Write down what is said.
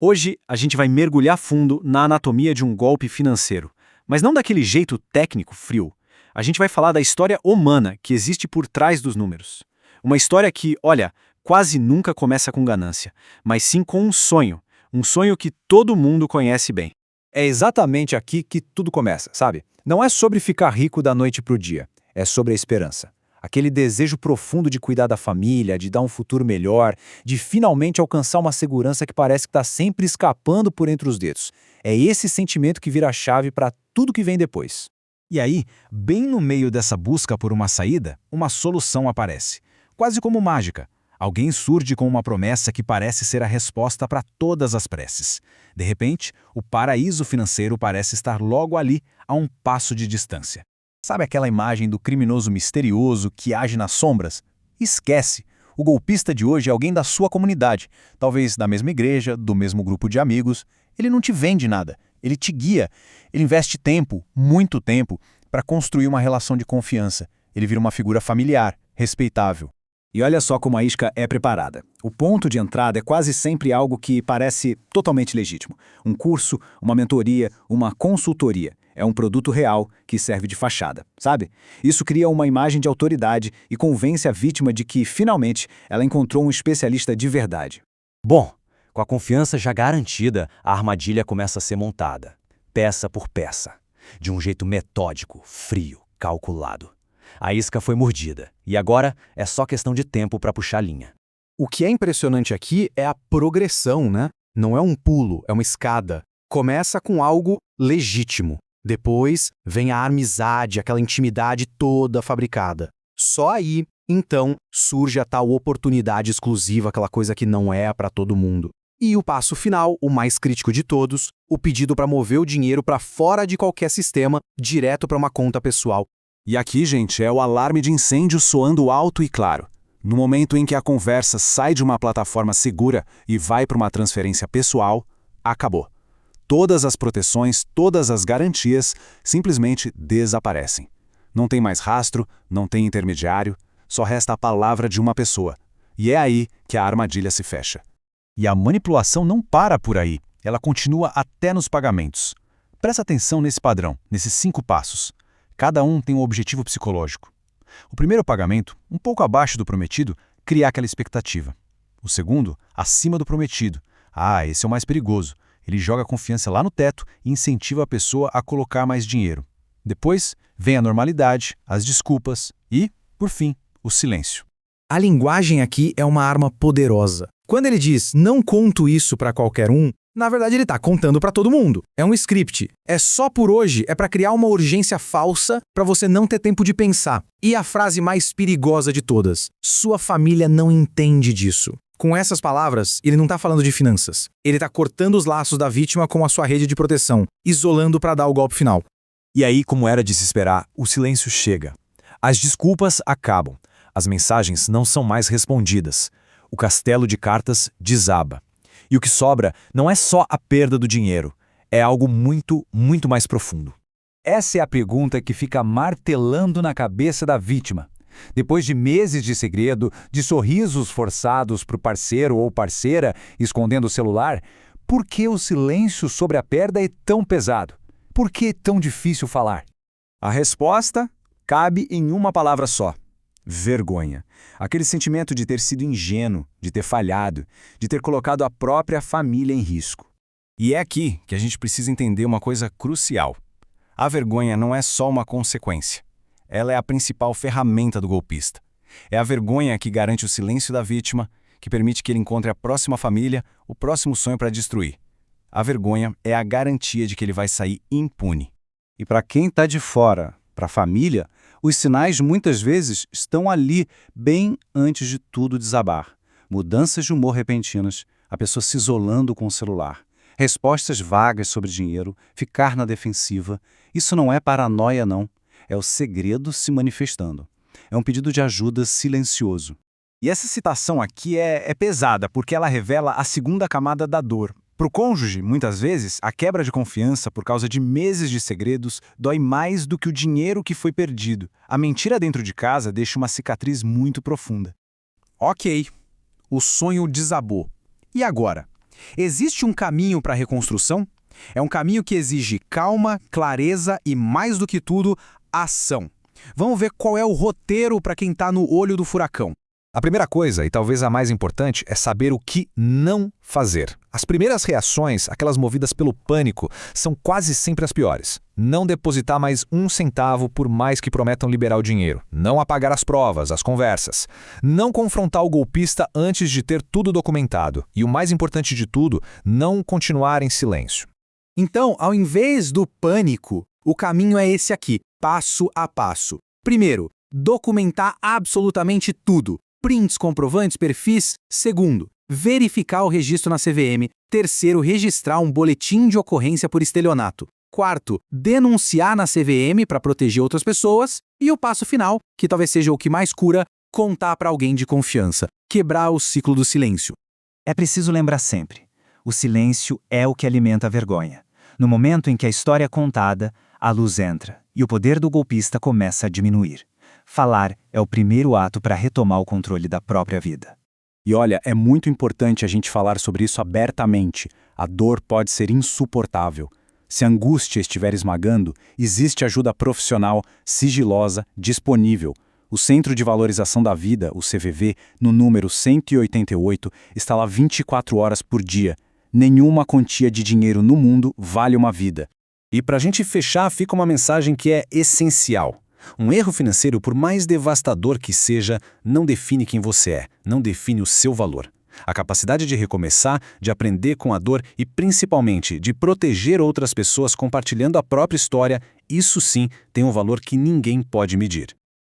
Hoje a gente vai mergulhar fundo na anatomia de um golpe financeiro, mas não daquele jeito técnico frio. A gente vai falar da história humana que existe por trás dos números. Uma história que, olha, quase nunca começa com ganância, mas sim com um sonho que todo mundo conhece bem. É exatamente aqui que tudo começa, sabe? Não é sobre ficar rico da noite para o dia, é sobre a esperança. Aquele desejo profundo de cuidar da família, de dar um futuro melhor, de finalmente alcançar uma segurança que parece que está sempre escapando por entre os dedos. É esse sentimento que vira a chave para tudo que vem depois. E aí, bem no meio dessa busca por uma saída, uma solução aparece. Quase como mágica. Alguém surge com uma promessa que parece ser a resposta para todas as preces. De repente, o paraíso financeiro parece estar logo ali, a um passo de distância. Sabe aquela imagem do criminoso misterioso que age nas sombras? Esquece! O golpista de hoje é alguém da sua comunidade, talvez da mesma igreja, do mesmo grupo de amigos. Ele não te vende nada, ele te guia. Ele investe tempo, muito tempo, para construir uma relação de confiança. Ele vira uma figura familiar, respeitável. E olha só como a isca é preparada. O ponto de entrada é quase sempre algo que parece totalmente legítimo. Um curso, uma mentoria, uma consultoria. É um produto real que serve de fachada, sabe? Isso cria uma imagem de autoridade e convence a vítima de que, finalmente, ela encontrou um especialista de verdade. Bom, com a confiança já garantida, a armadilha começa a ser montada, peça por peça, de um jeito metódico, frio, calculado. A isca foi mordida, e agora é só questão de tempo para puxar a linha. O que é impressionante aqui é a progressão, né? Não é um pulo, é uma escada. Começa com algo legítimo. Depois vem a amizade, aquela intimidade toda fabricada. Só aí, então, surge a tal oportunidade exclusiva, aquela coisa que não é para todo mundo. E o passo final, o mais crítico de todos, o pedido para mover o dinheiro para fora de qualquer sistema, direto para uma conta pessoal. E aqui, gente, é o alarme de incêndio soando alto e claro. No momento em que a conversa sai de uma plataforma segura e vai para uma transferência pessoal, acabou. Todas as proteções, todas as garantias simplesmente desaparecem. Não tem mais rastro, não tem intermediário, só resta a palavra de uma pessoa. E é aí que a armadilha se fecha. E a manipulação não para por aí, ela continua até nos pagamentos. Presta atenção nesse padrão, nesses 5 passos. Cada um tem um objetivo psicológico. O primeiro pagamento, um pouco abaixo do prometido, cria aquela expectativa. O segundo, acima do prometido. Esse é o mais perigoso. Ele joga a confiança lá no teto e incentiva a pessoa a colocar mais dinheiro. Depois, vem a normalidade, as desculpas e, por fim, o silêncio. A linguagem aqui é uma arma poderosa. Quando ele diz, não conto isso para qualquer um, na verdade ele está contando para todo mundo. É um script. É só por hoje, é para criar uma urgência falsa para você não ter tempo de pensar. E a frase mais perigosa de todas, sua família não entende disso. Com essas palavras, ele não está falando de finanças. Ele está cortando os laços da vítima com a sua rede de proteção, isolando para dar o golpe final. E aí, como era de se esperar, o silêncio chega. As desculpas acabam. As mensagens não são mais respondidas. O castelo de cartas desaba. E o que sobra não é só a perda do dinheiro. É algo muito, muito mais profundo. Essa é a pergunta que fica martelando na cabeça da vítima. Depois de meses de segredo, de sorrisos forçados para o parceiro ou parceira escondendo o celular, por que o silêncio sobre a perda é tão pesado? Por que é tão difícil falar? A resposta cabe em uma palavra só: vergonha. Aquele sentimento de ter sido ingênuo, de ter falhado, de ter colocado a própria família em risco. E é aqui que a gente precisa entender uma coisa crucial. A vergonha não é só uma consequência. Ela é a principal ferramenta do golpista. É a vergonha que garante o silêncio da vítima, que permite que ele encontre a próxima família, o próximo sonho para destruir. A vergonha é a garantia de que ele vai sair impune. E para quem está de fora, para a família, os sinais muitas vezes estão ali, bem antes de tudo desabar. Mudanças de humor repentinas, a pessoa se isolando com o celular, respostas vagas sobre dinheiro, ficar na defensiva. Isso não é paranoia, não. É o segredo se manifestando. É um pedido de ajuda silencioso. E essa citação aqui é pesada, porque ela revela a segunda camada da dor. Para o cônjuge, muitas vezes, a quebra de confiança por causa de meses de segredos dói mais do que o dinheiro que foi perdido. A mentira dentro de casa deixa uma cicatriz muito profunda. Ok, o sonho desabou. E agora? Existe um caminho para a reconstrução? É um caminho que exige calma, clareza e, mais do que tudo, ação. Vamos ver qual é o roteiro para quem está no olho do furacão. A primeira coisa, e talvez a mais importante, é saber o que não fazer. As primeiras reações, aquelas movidas pelo pânico, são quase sempre as piores. Não depositar mais um centavo por mais que prometam liberar o dinheiro. Não apagar as provas, as conversas. Não confrontar o golpista antes de ter tudo documentado. E o mais importante de tudo, não continuar em silêncio. Então, ao invés do pânico, o caminho é esse aqui, passo a passo. Primeiro, documentar absolutamente tudo. Prints, comprovantes, perfis. Segundo, verificar o registro na CVM. Terceiro, registrar um boletim de ocorrência por estelionato. Quarto, denunciar na CVM para proteger outras pessoas. E o passo final, que talvez seja o que mais cura, contar para alguém de confiança. Quebrar o ciclo do silêncio. É preciso lembrar sempre, o silêncio é o que alimenta a vergonha. No momento em que a história é contada, a luz entra e o poder do golpista começa a diminuir. Falar é o primeiro ato para retomar o controle da própria vida. E olha, é muito importante a gente falar sobre isso abertamente. A dor pode ser insuportável. Se a angústia estiver esmagando, existe ajuda profissional, sigilosa, disponível. O Centro de Valorização da Vida, o CVV, no número 188, está lá 24 horas por dia. Nenhuma quantia de dinheiro no mundo vale uma vida. E para a gente fechar, fica uma mensagem que é essencial. Um erro financeiro, por mais devastador que seja, não define quem você é, não define o seu valor. A capacidade de recomeçar, de aprender com a dor e, principalmente, de proteger outras pessoas compartilhando a própria história, isso sim tem um valor que ninguém pode medir.